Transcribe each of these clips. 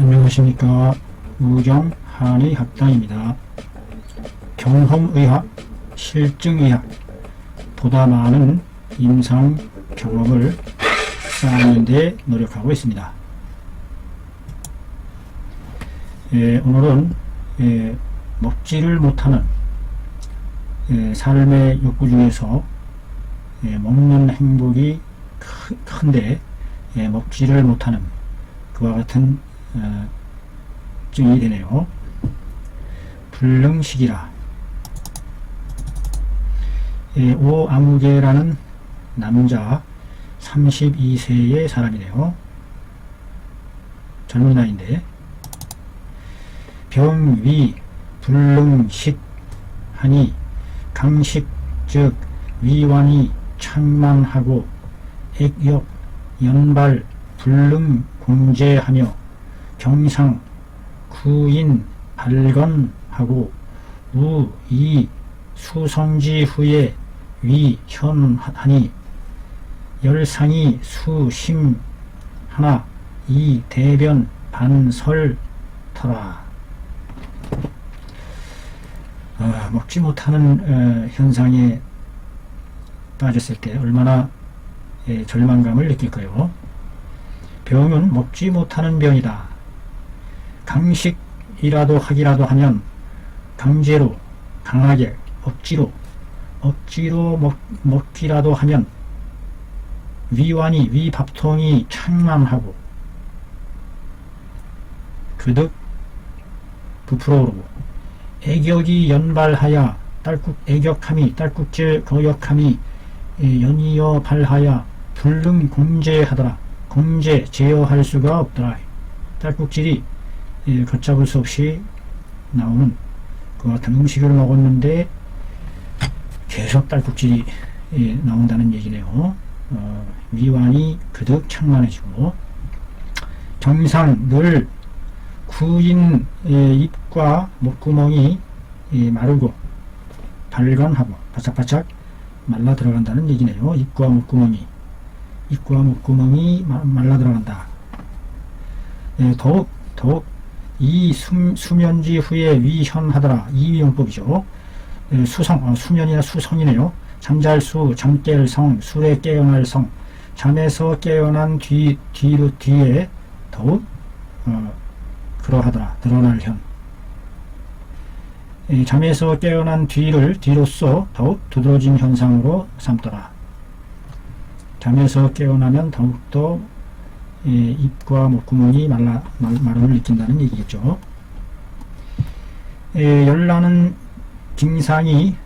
안녕하십니까. 무경 한의학당입니다. 경험의학, 실증의학, 보다 많은 임상 경험을 쌓는 데 노력하고 있습니다. 오늘은 먹지를 못하는 삶의 욕구 중에서 먹는 행복이 큰데 먹지를 못하는 그와 같은 증이 되네요. 불능식이라. 오아무개라는 남자 32세의 사람이네요. 젊은 나이인데 병위 불능식 하니 강식 즉 위완이 창만하고 액역 연발 불능 공제하며 경상 구인 발건하고 우이 수성지 후에 위현하니 열상이 수심 하나 이 대변 반설터라. 먹지 못하는 현상에 빠졌을 때 얼마나 절망감을 느낄까요? 병은 먹지 못하는 병이다. 강식이라도 하기라도 하면 강제로 강하게 억지로 먹기라도 하면 위완이 위밥통이 창만하고 그득 부풀어 오르고 애격이 연발하여 애격함이 딸꾹질 거역함이 연이어 발하여 불능 공제하더라. 공제 제어할 수가 없더라. 딸꾹질이 걷잡을 수 없이 나오는 그 같은 음식을 먹었는데 계속 딸꾹질이 나온다는 얘기네요. 위완이 그득 창만해지고 경상 늘 구인 입과 목구멍이 마르고 발건하고 바짝바짝 말라 들어간다는 얘기네요. 입과 목구멍이 말라 들어간다. 더욱 이 수면지 후에 위현하더라. 이위용법이죠. 수면이나 수성이네요. 잠잘 수, 잠깰 성, 술에 깨어날 성, 잠에서 깨어난 뒤에 더욱 그러하더라. 드러날 현. 잠에서 깨어난 뒤로서 더욱 두드러진 현상으로 삼더라. 잠에서 깨어나면 더욱더 입과 목구멍이 마름을 느낀다는 얘기겠죠. 열나는 증상이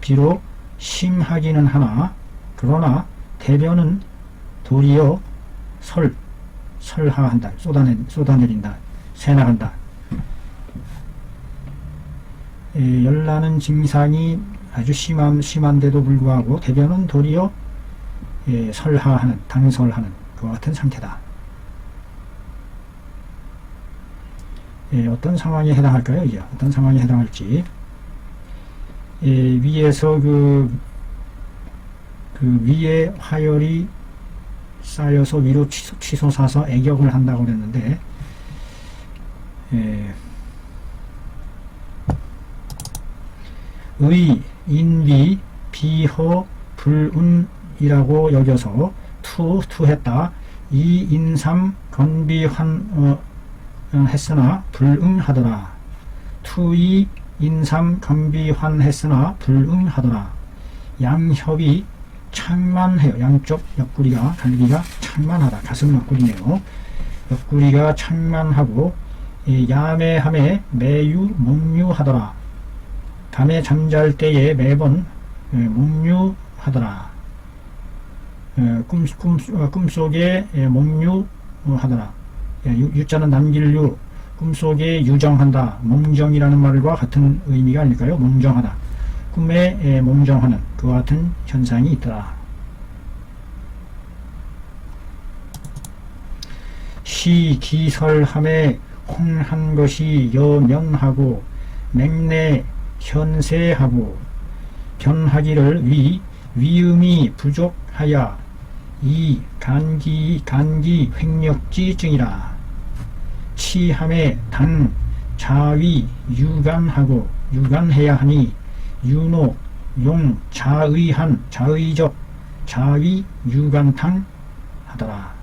비록 심하기는 하나 그러나 대변은 도리어 설하한다. 쏟아내린다. 새나간다. 열나는 증상이 아주 심한데도 불구하고 대변은 도리어 설하하는, 당설하는 그와 같은 상태다. 어떤 상황에 해당할까요? 이제 어떤 상황에 해당할지. 위에서 그 위에 화열이 쌓여서 위로 치솟아서 애격을 한다고 그랬는데 의, 인비, 비허, 불운이라고 여겨서 투했다. 이 인삼 건비환 했으나 불응하더라. 투이 인삼 건비환했으나 불응하더라. 양협이 창만해요. 양쪽 옆구리가 갈비가 창만하다. 가슴 옆구리네요. 옆구리가 창만하고 야매함에 매유 목류하더라. 밤에 잠잘 때에 매번 목류하더라. 꿈속에 목류하더라. 유자는 남길 유, 꿈속에 유정한다. 몽정이라는 말과 같은 의미가 아닐까요? 몽정하다. 꿈에 몽정하는 그와 같은 현상이 있더라. 시기설함에 홍한 것이 여면하고 맹내 현세하고 변하기를 위음이 부족하여 이 간기 횡력지증이라. 치함에 당 자위 유간하고 유간해야 하니 유노 용 자의한 자의적 자위 유간탕 하더라.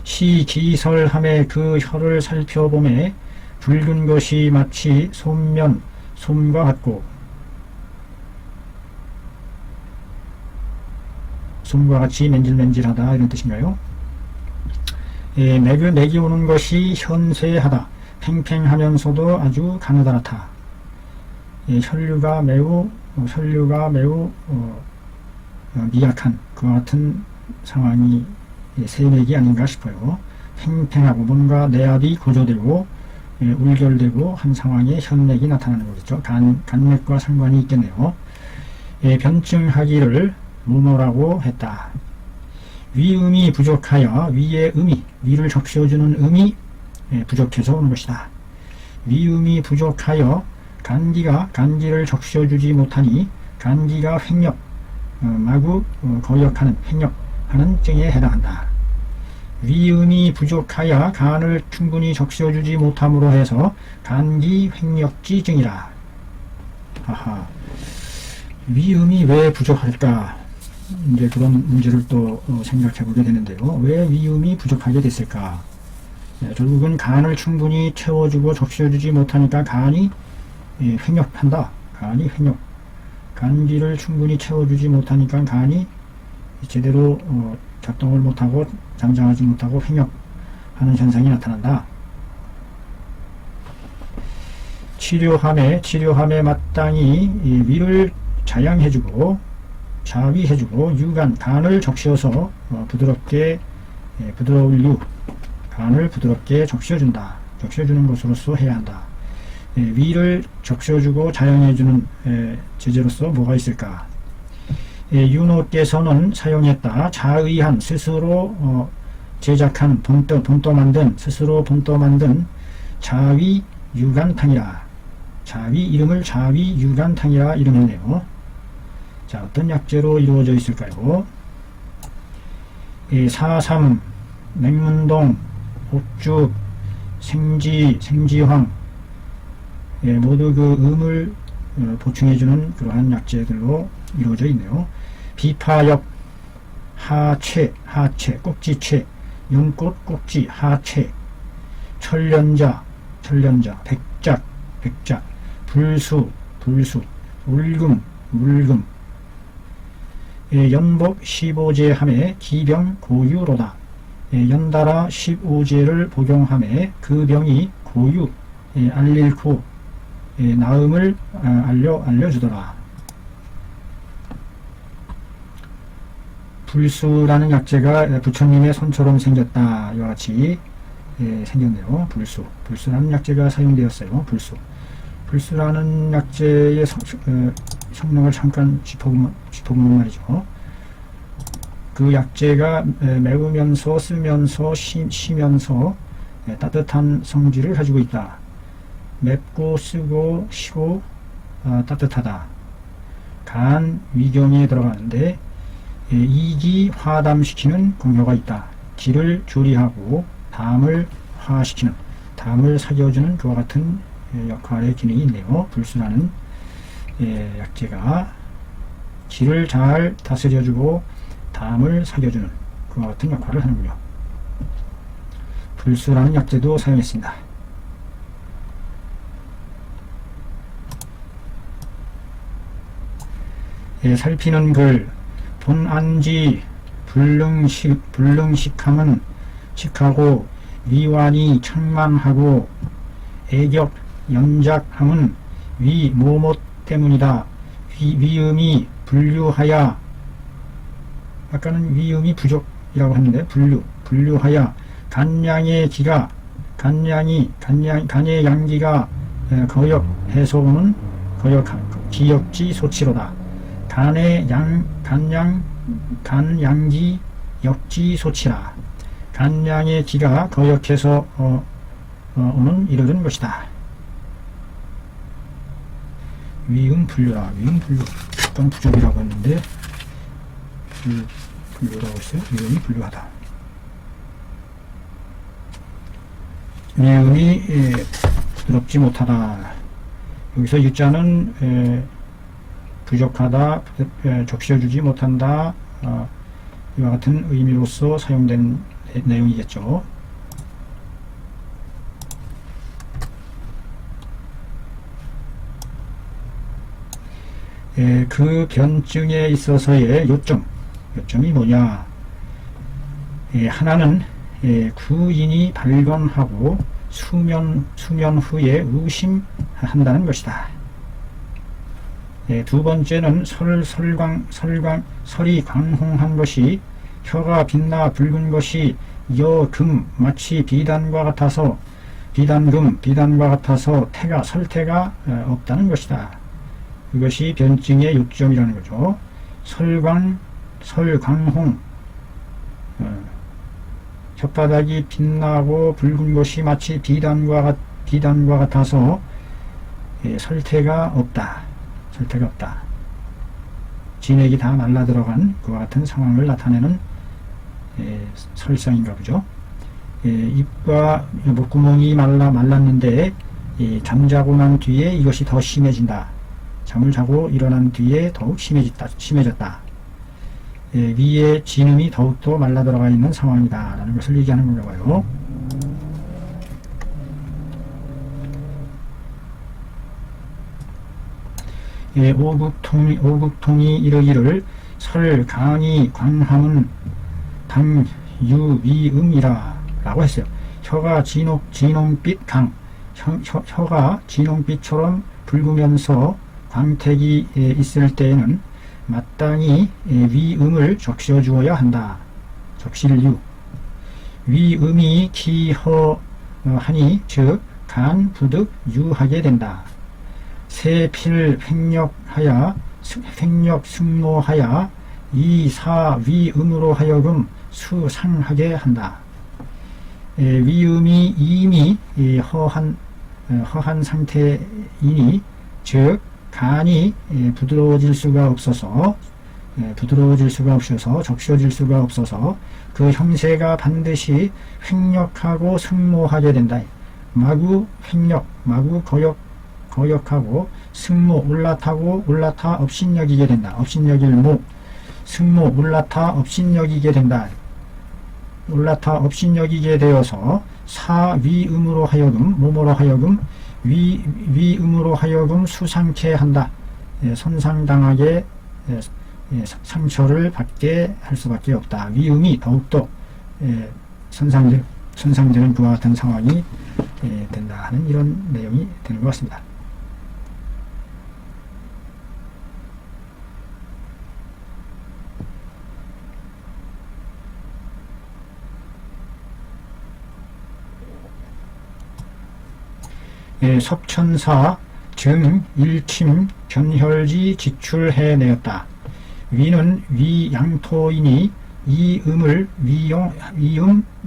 시기설함에 그 혀를 살펴보매 붉은 것이 마치 솜과 같고 솜과 같이 맨질맨질하다 이런 뜻인가요? 맥이 오는 것이 현세하다. 팽팽하면서도 아주 가느다랗다. 혈류가 매우 미약한 그 같은 상황이 세맥이 아닌가 싶어요. 팽팽하고 뭔가 내압이 고조되고 울결되고 한 상황에 현맥이 나타나는 거겠죠. 간맥과 상관이 있겠네요. 변증하기를 뭐뭐라고 했다. 위음이 부족하여 위의 위를 적셔주는 음이 부족해서 오는 것이다. 위음이 부족하여 간기를 적셔주지 못하니 간기가 횡력, 마구 거역하는 횡력하는 증에 해당한다. 위음이 부족하여 간을 충분히 적셔주지 못함으로 해서 간기 횡력지 증이라. 아하, 위음이 왜 부족할까? 이제 그런 문제를 또 생각해 보게 되는데요. 왜 위음이 부족하게 됐을까? 결국은 간을 충분히 채워주고 적셔주지 못하니까 간이 횡력한다. 간이 횡력. 간기를 충분히 채워주지 못하니까 간이 제대로 작동을 못하고 잠잠하지 못하고 횡력하는 현상이 나타난다. 치료함에 마땅히 위를 자양해주고 자위해주고 간을 적셔서 부드러울 간을 부드럽게 적셔주는 것으로서 해야 한다. 위를 적셔주고 자양해주는 제재로서 뭐가 있을까? 윤호께서는 사용했다. 자의한 스스로 제작한 스스로 본떠 만든 자위 유간탕이라. 이름을 자위 유간탕이라 이름했네요. 자, 어떤 약재로 이루어져 있을까요? 사삼, 맹문동, 옥죽, 생지황, 모두 그 음을 보충해주는 그러한 약재들로 이루어져 있네요. 비파역, 하채, 꼭지채, 연꽃 꼭지, 하채, 철련자, 백작, 불수, 울금, 연복 15제 함에 기병 고유로다. 연달아 15제를 복용함에 그 병이 고유, 알릴고 나음을 알려주더라. 불수라는 약재가 부처님의 손처럼 생겼다. 이와 같이 생겼네요. 불수라는 약재가 사용되었어요. 불수라는 약재의 성능을 잠깐 짚어보는 말이죠. 그 약재가 매우면서 쓰면서 쉬면서 따뜻한 성질을 가지고 있다. 맵고 쓰고 시고 따뜻하다. 간 위경에 들어가는데 이기 화담시키는功효가 있다. 기를 조리하고 담을 화시키는, 담을 사겨주는 그와 같은 역할의 기능이 있네요. 불수라는 약재가 기를 잘 다스려주고 담을 사겨주는 그와 같은 역할을 하는군요. 불수라는 약재도 사용했습니다. 살피는 글, 본안지 불능식함은 식하고 위완이 창만하고 애격 연작함은 위 모못 때문이다. 위음이 분류하여, 아까는 위음이 부족이라고 했는데 분류하여 간양의 기가 간의 양기가 거역해서 오는 기역지 소치로다. 간양기 역지 소치라. 간양의 기가 거역해서 오는 이르는 것이다. 위음 분류라. 위음 분류. 어떤 부족이라고 했는데 분류라고 했어요. 위음이 분류하다. 위음이 부드럽지 못하다. 여기서 유자는 부족하다, 적셔주지 못한다, 이와 같은 의미로서 사용된 내용이겠죠. 그 변증에 있어서의 요점이 뭐냐? 하나는 구인이 발견하고 수년 후에 의심한다는 것이다. 두 번째는 설이 광홍한 것이 혀가 빛나 붉은 것이 여금 마치 비단과 같아서 설태가 없다는 것이다. 이것이 변증의 요점이라는 거죠. 설광홍, 혓바닥이 빛나고 붉은 것이 마치 비단과 같아서 설태가 없다. 진액이 다 말라 들어간 그와 같은 상황을 나타내는 설상인가 보죠. 입과 목구멍이 말랐는데 잠자고 난 뒤에 이것이 더 심해진다. 잠을 자고 일어난 뒤에 더욱 심해졌다. 위에 진음이 더욱더 말라 들어가 있는 상황이다 라는 것을 얘기하는 건가 봐요. 오국통이 이르기를 설강이 광함은 당유위음이라 라고 했어요. 혀가 진홍빛 혀가 진홍빛처럼 붉으면서 광택이 있을 때에는 마땅히 위음을 적셔주어야 한다. 적실유. 위음이 기허하니 즉 간 부득 유하게 된다. 세필 횡력하야 승모하야 이사 위음으로 하여금 수상하게 한다. 위음이 이미 허한 상태이니 즉 간이 부드러워질 수가 없어서 적셔질 수가 없어서 그 형세가 반드시 횡력하고 승모하게 된다. 마구 거역하고 승모 올라타 업신여기게 된다. 업신여길목 승모 올라타 업신여기게 된다. 올라타 업신여기게 되어서 사위음으로 하여금 몸으로 하여금 위음으로 하여금 수상케 한다. 손상당하게 상처를 받게 할 수밖에 없다. 위음이 더욱더 손상되는 그와 같은 상황이 된다 하는 이런 내용이 되는 것 같습니다. 섭천사 정 일침 견혈지 직출해내었다. 위는 위양토이니 이음을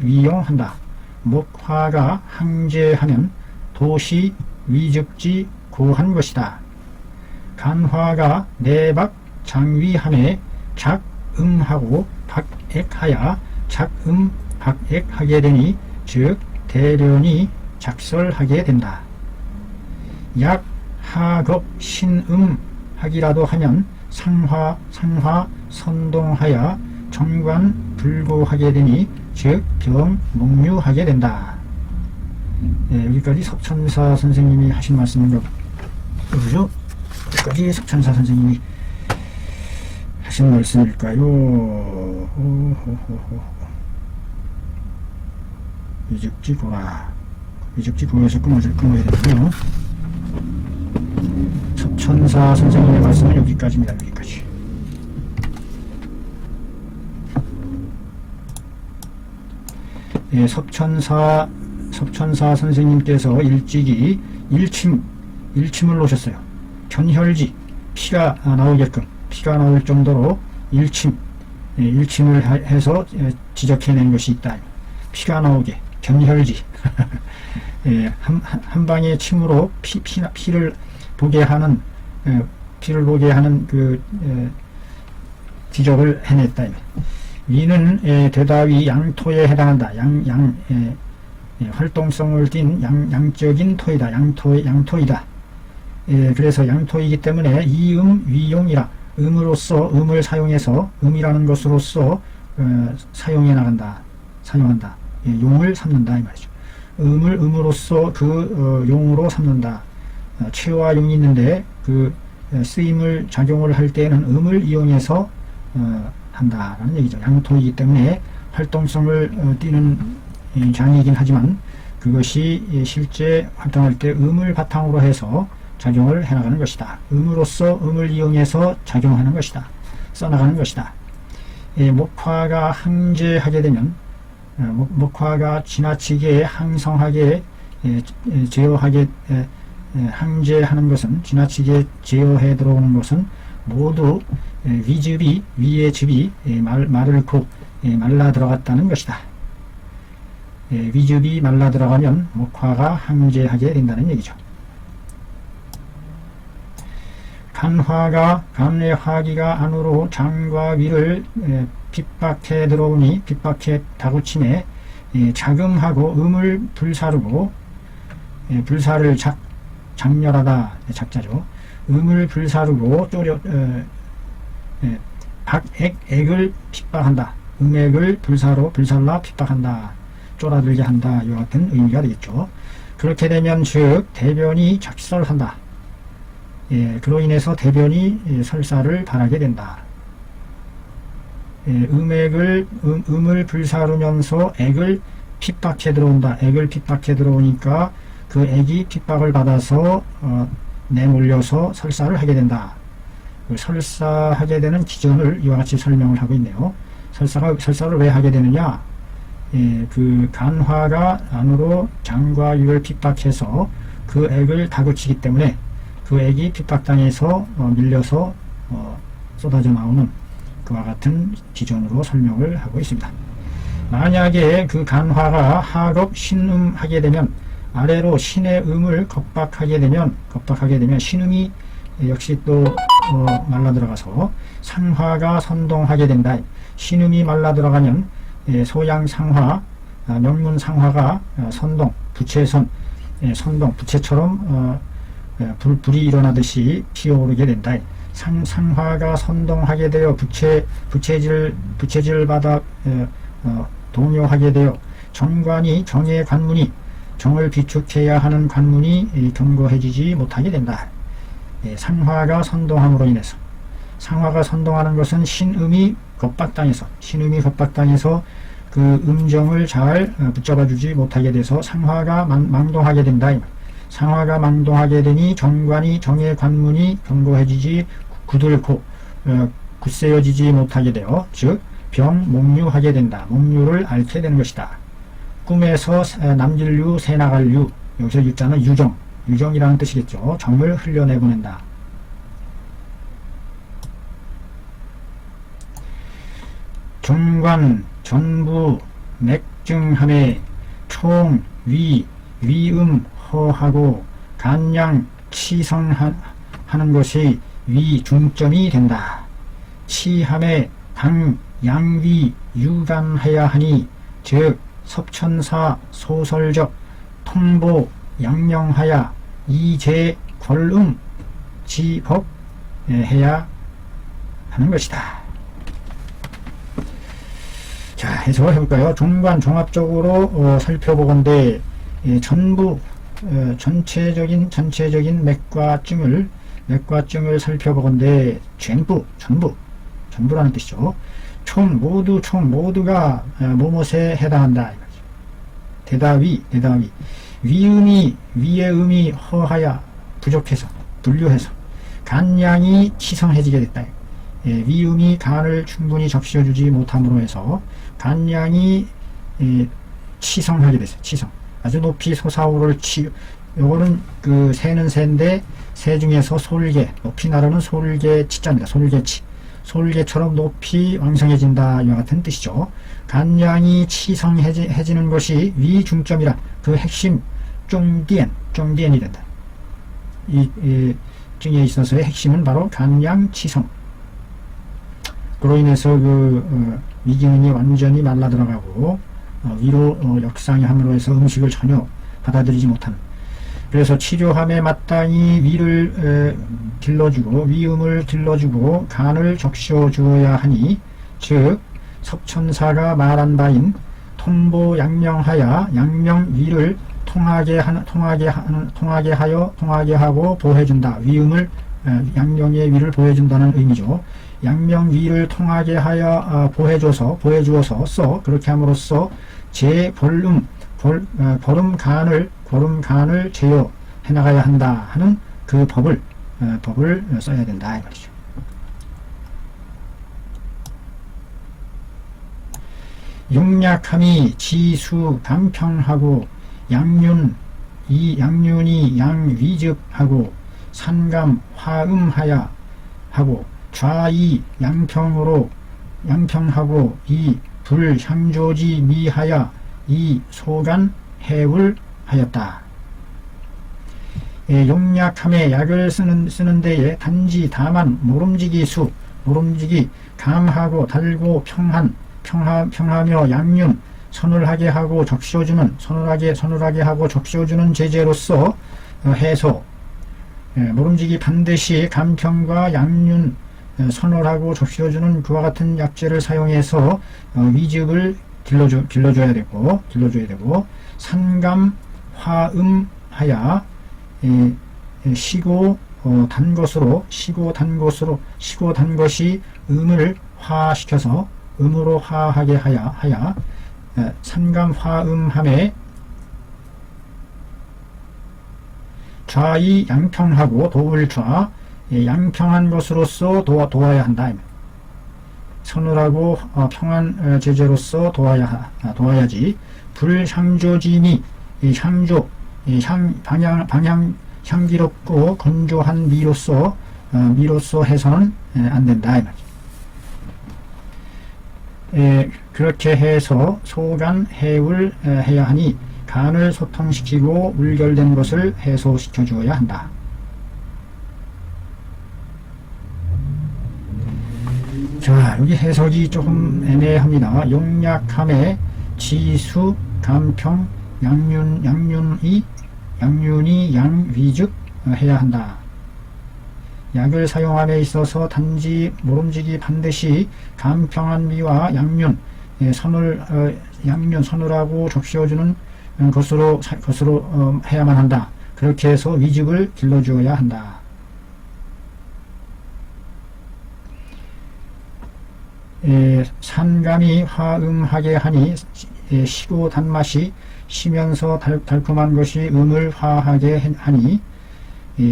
위용한다. 목화가 항제하면 도시 위즉지 고한 것이다. 간화가 내박 장위함에 작음하고 박액하야 박액하게 되니 즉 대련이 작설하게 된다. 약 하겁 신음하기라도 하면 상화 선동하여 정관 불고하게 되니 즉 병 목류하게 된다. 여기까지 석천사 선생님이 하신 말씀인 거죠? 여기까지 석천사 선생님이 하신 말씀일까요? 위즉지고에서 끊어야 되는데요. 석천사 선생님의 말씀은 여기까지입니다. 여기까지. 석천사 선생님께서 일찍이 일침을 놓으셨어요. 견혈지, 피가 나올 정도로 일침을 해서 지적해낸 것이 있다. 피가 나오게, 견혈지. 한 방의 침으로 피를 보게 하는 그 지적을 해냈다. 위는 대다위 양토에 해당한다. 활동성을 띤 양적인 토이다. 양토이다. 그래서 양토이기 때문에 이음 위용이라 음으로서 음을 사용해서 음이라는 것으로서 사용해 나간다. 사용한다. 용을 삼는다 이 말이죠. 음을 음으로써 그 용으로 삼는다. 체와 용이 있는데 그 쓰임을 작용을 할 때에는 음을 이용해서 한다라는 얘기죠. 양토이기 때문에 활동성을 띠는 장이긴 하지만 그것이 실제 활동할 때 음을 바탕으로 해서 작용을 해나가는 것이다. 음으로써 음을 이용해서 작용하는 것이다. 써나가는 것이다. 목화가 항제하게 되면 목화가 지나치게 항성하게 제어하게 항제하는 것은 지나치게 제어해 들어오는 것은 모두 위즙이 위의 즙이 마르고 말라 들어갔다는 것이다. 위즙이 말라 들어가면 목화가 항제하게 된다는 얘기죠. 간의 화기가 안으로 장과 위를 핍박해 들어오니 핍박해 다구침에 자금하고 음을 불사르고 불사를 장렬하다 작자죠. 음을 불사르고 액을 핍박한다. 음액을 불살라 핍박한다. 쫄아들게 한다. 이와 같은 의미가 되겠죠. 그렇게 되면 즉 대변이 작설한다. 그로 인해서 대변이 설사를 바라게 된다. 음을 불사르면서 액을 핍박해 들어온다. 액을 핍박해 들어오니까 그 액이 핍박을 받아서 내몰려서 설사를 하게 된다. 설사하게 되는 기전을 이와 같이 설명을 하고 있네요. 설사를 왜 하게 되느냐? 그 간화가 안으로 장과 위를 핍박해서 그 액을 다그치기 때문에 그 액이 핍박당해서 밀려서 쏟아져 나오는 그와 같은 기전으로 설명을 하고 있습니다. 만약에 그 간화가 하급 신음하게 되면 아래로 신의 음을 겁박하게 되면 신음이 역시 또 말라 들어가서 상화가 선동하게 된다. 신음이 말라 들어가면 소양 상화, 명문 상화가 선동, 부채선, 선동, 부채처럼 불이 일어나듯이 피어오르게 된다. 상화가 선동하게 되어 부채질 받아 동요하게 되어 정관이 정의 관문이 정을 비축해야 하는 관문이 견고해지지 못하게 된다. 상화가 선동함으로 인해서 상화가 선동하는 것은 신음이 겁박당해서 그 음정을 잘 붙잡아주지 못하게 돼서 상화가 망동하게 된다. 상화가 망동하게 되니 정관이 정의 관문이 견고해지지 굳을고 굳세어지지 못하게 되어 즉 병목류하게 된다. 목류를 앓게 되는 것이다. 꿈에서 남길류 새나갈류 여기서 유자는 유정이라는 뜻이겠죠. 정을 흘려내보낸다. 정관, 전부, 맥증함에 총, 위음, 허하고 간양, 치성하는 것이 위중점이 된다. 치함에 강, 양위, 유감해야 하니 즉 섭천사, 소설적, 통보, 양령하야, 이제, 권음, 지법 해야 하는 것이다. 자, 해석을 해볼까요? 종관 종합적으로 살펴보건대 전부 전체적인 맥과증을 살펴보건대 전부라는 뜻이죠. 모두가 뭐뭇에 해당한다. 대다위 위의 음이 허하야 부족해서 분류해서 간양이 치성해지게 됐다. 위음이 간을 충분히 적셔주지 못함으로 해서 간양이 치성하게 됐어요. 치성 아주 높이 솟아오를 요거는 그 새는 새인데 새 중에서 솔개 높이 나르는 솔개 치자입니다. 솔개치 솔개처럼 높이 왕성해진다 이와 같은 뜻이죠. 간양이 치성해지는 것이 위중점이라 그 핵심 쫑디엔이 된다. 이 증에 있어서의 핵심은 바로 간양 치성. 그로 인해서 그 위기능이 완전히 말라 들어가고 위로 역상이 함으로 해서 음식을 전혀 받아들이지 못하는, 그래서 치료함에 마땅히 위를 길러주고 위음을 길러주고 간을 적셔 주어야 하니, 즉 석천사가 말한 바인 통보 양명하여 양명 위를 통하게 하고 보해준다. 위음을 양명의 위를 보해준다는 의미죠. 양명 위를 통하게 하여 보해주어서 그렇게 함으로써 제 보름 간을 제어 해나가야 한다 하는 그 법을 써야 된다 이 말이죠. 용약함이 지수 간평하고 양륜이 양위즙하고 산감 화음하야 하고 좌이 양평하고 이 불향조지 미하야 이 소간 해울하였다. 용약함에 약을 쓰는 데에 단지 다만 모름지기 감하고 달고 평하며 양륜 서늘하게 하고 적셔주는 제재로서 해서 모름지기 반드시 감평과 양륜 선월하고 적셔주는 그와 같은 약재를 사용해서 위즙을 길러줘야 되고 산감 화음하야 시고 단 것이 음을 화시켜서 음으로 화하게 하야 산감 화음함에 좌이 양평하고 도울좌 양평한 것으로서 도와야 한다. 서늘하고 평한 제재로서 도와야지. 불향조짐이 방향 향기롭고 건조한 미로서 해서는 안 된다. 그렇게 해서 소간 해울 해야 하니 간을 소통시키고 울결된 것을 해소시켜 주어야 한다. 자, 여기 해석이 조금 애매합니다. 용약함에 지수 감평 양륜이 양위즉 해야 한다. 약을 사용함에 있어서 단지 모름지기 반드시 감평한 미와 양륜 서늘하고 적셔주는 것으로 해야만 한다. 그렇게 해서 위즙을 길러주어야 한다. 산감이 화음하게 하니 시고 단맛이 시면서 달콤한 것이 음을 화하게 하니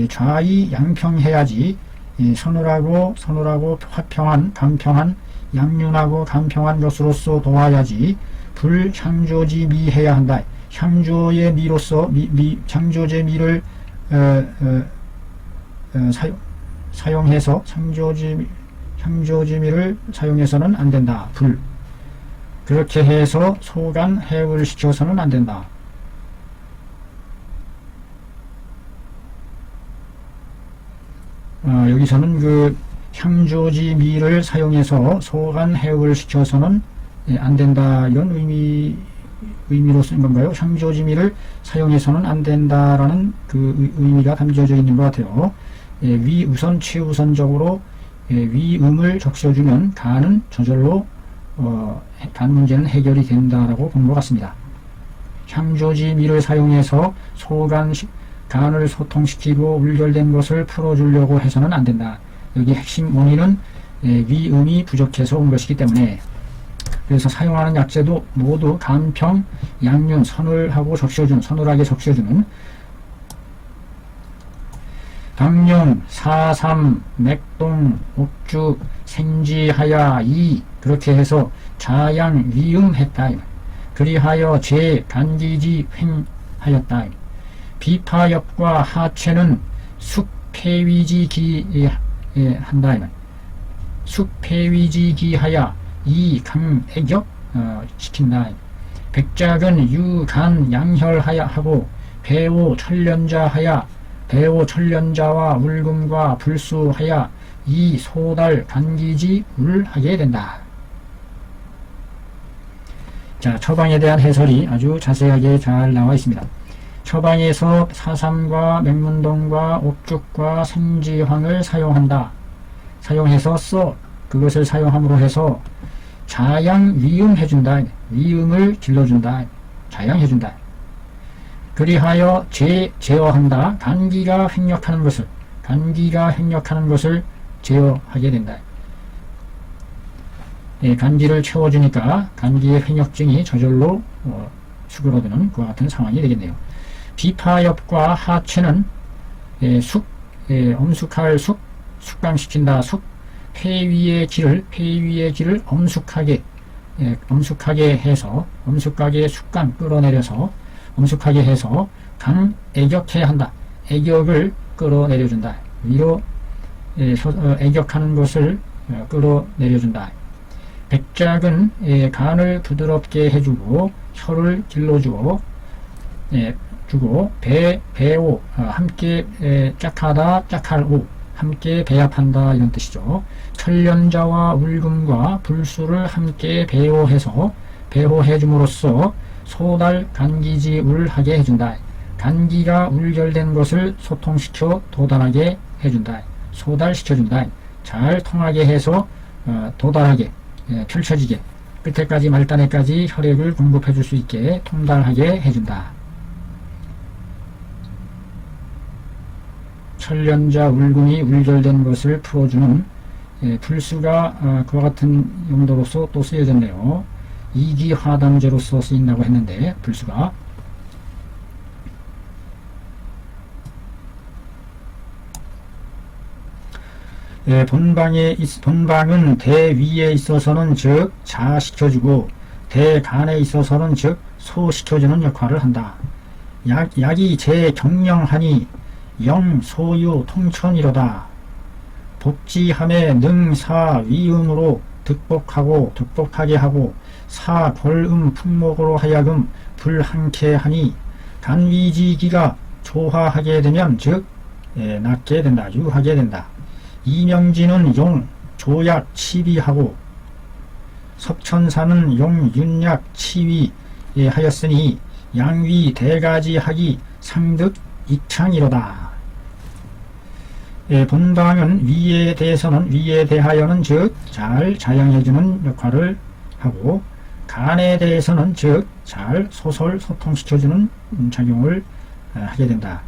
좌이 양평해야지. 서늘하고 감평한 양륜하고 감평한 것으로서 도와야지. 불향조지 미해야 한다. 향조의 미로서 향조제 미를 사용해서 향조지미를 사용해서는 안 된다. 그렇게 해서 소간 해울 시켜서는 안 된다. 여기서는 그 향조지미를 사용해서 소간 해울 시켜서는 안 된다. 이런 의미로 쓴 건가요? 향조지미를 사용해서는 안 된다라는 그 의미가 담겨져 있는 것 같아요. 최우선적으로 위음을 적셔주면 간은 저절로 간 문제는 해결이 된다라고 본 것 같습니다. 향조지미를 사용해서 간을 소통시키고 울결된 것을 풀어주려고 해서는 안 된다. 여기 핵심 원인은 위음이 부족해서 온 것이기 때문에, 그래서 사용하는 약재도 모두 감평, 양륜, 서늘하게 적셔주는 당륜, 사삼, 맥동, 옥주, 생지하야 그렇게 해서 자양 위음했다. 그리하여 제 간기지 횡하였다. 비파역과 하체는 숙폐위지기 한다. 숙폐위지기하야 강액역 시킨다. 백작은 유간 양혈하야 하고 배오 천련자와 울금과 불수하야 소달 간기지 울하게 된다. 자, 처방에 대한 해설이 아주 자세하게 잘 나와 있습니다. 처방에서 사삼과 맹문동과 옥죽과 생지황을 사용한다. 사용해서 그것을 사용함으로 해서 자양위음해준다. 위음을 길러준다. 자양해준다. 그리하여 제어한다. 간기가 횡력하는 것을 제어하게 된다. 간기를 채워주니까 간기의 횡력증이 저절로 수그러드는 그와 같은 상황이 되겠네요. 비파엽과 하체는 엄숙할 숙강시킨다. 폐위의 길을 엄숙하게 해서 숙강 끌어내려서 엄숙하게 해서 애격해야 한다. 애격을 끌어내려준다. 위로 애격하는 것을 끌어내려준다. 백작은 간을 부드럽게 해주고 혀를 길러주고 배오 함께 짝하다 짝할오 함께 배합한다 이런 뜻이죠. 천련자와 울금과 불수를 함께 배호해줌으로써 소달 간기지울하게 해준다. 간기가 울결된 것을 소통시켜 도달하게 해준다. 소달시켜준다. 잘 통하게 해서 도달하게 펼쳐지게 끝에까지 말단에까지 혈액을 공급해 줄 수 있게 통달하게 해준다. 천련자 울금이 울결된 것을 풀어주는 불수가 그와 같은 용도로서 또 쓰여졌네요. 이기화담제로서 쓰인다고 했는데 불수가 본방은 대위에 있어서는 즉 자시켜주고 대간에 있어서는 즉 소시켜주는 역할을 한다. 약이 제경령하니 영소유 통천이로다. 복지함에 능사 위음으로 득복하게 하고 사벌음 풍목으로 하여금 불항케 하니 간위지기가 조화하게 되면 즉 낫게 된다. 유하게 된다. 이명진은 용 조약 치비하고 석천사는 용 윤약 치위 하였으니 양위 대가지하기 상득 익창이로다. 본방은 위에 대하여는 즉 잘 자양해주는 역할을 하고 간에 대해서는 즉 잘 소통시켜주는 작용을 하게 된다.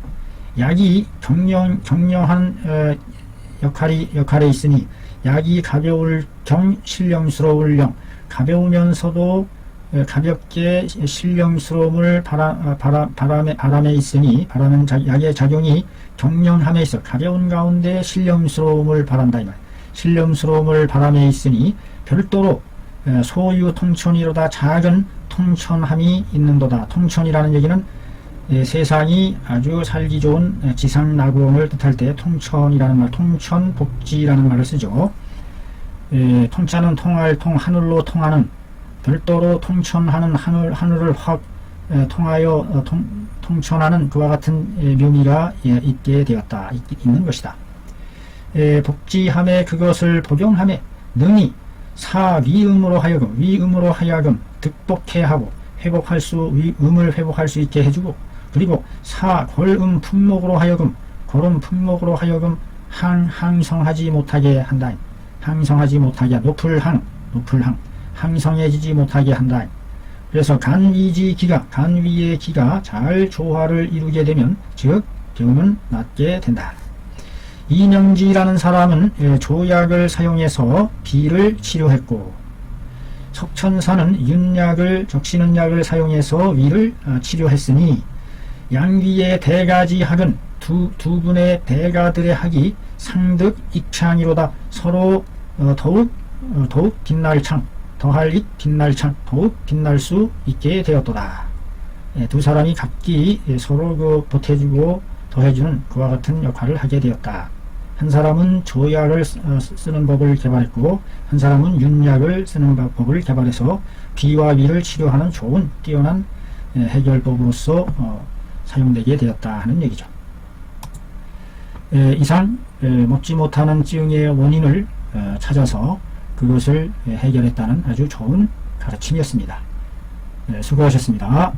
약이 경령한 역할에 있으니 약이 가벼울 경 신령스러울 령 가벼우면서도 가볍게 신령스러움을 바람에 있으니 약의 작용이 경령함에 있어 가벼운 가운데 신령스러움을 바란다 이 말. 신령스러움을 바람에 있으니 별도로 소유 통천이로다 작은 통천함이 있는도다. 통천이라는 얘기는 세상이 아주 살기 좋은 지상낙원을 뜻할 때 통천이라는 말, 통천복지라는 말을 쓰죠. 통자는 통할 통, 하늘로 통하는 별도로 통천하는 하늘을 확 통하여 통천하는 그와 같은 묘미가 있게 되었다. 있는 것이다. 복지함에 그것을 복용함에 능히 사위음으로 하여금 득복해 하고 음을 회복할 수 있게 해주고 그리고 사골음 풍목으로 하여금 항성하지 못하게 한다. 항성하지 못하게 높을 항 항성해지지 못하게 한다. 그래서 간위의 기가 잘 조화를 이루게 되면 즉 병은 낫게 된다. 이명지라는 사람은 조약을 사용해서 비를 치료했고 석천사는 윤약을 적시는 약을 사용해서 위를 치료했으니 양귀의 대가지학은 두 분의 대가들의 학이 상득 익창이로다. 서로 더욱 빛날 창 더할 익 빛날 창 더욱 빛날 수 있게 되었도다. 두 사람이 각기 서로 보태주고 더해주는 그와 같은 역할을 하게 되었다. 한 사람은 조약을 쓰는 법을 개발했고 한 사람은 윤약을 쓰는 법을 개발해서 비와 위를 치료하는 좋은 뛰어난 해결법으로서 사용되게 되었다 하는 얘기죠. 이상 먹지 못하는 증의 원인을 찾아서 그것을 해결했다는 아주 좋은 가르침이었습니다. 네, 수고하셨습니다.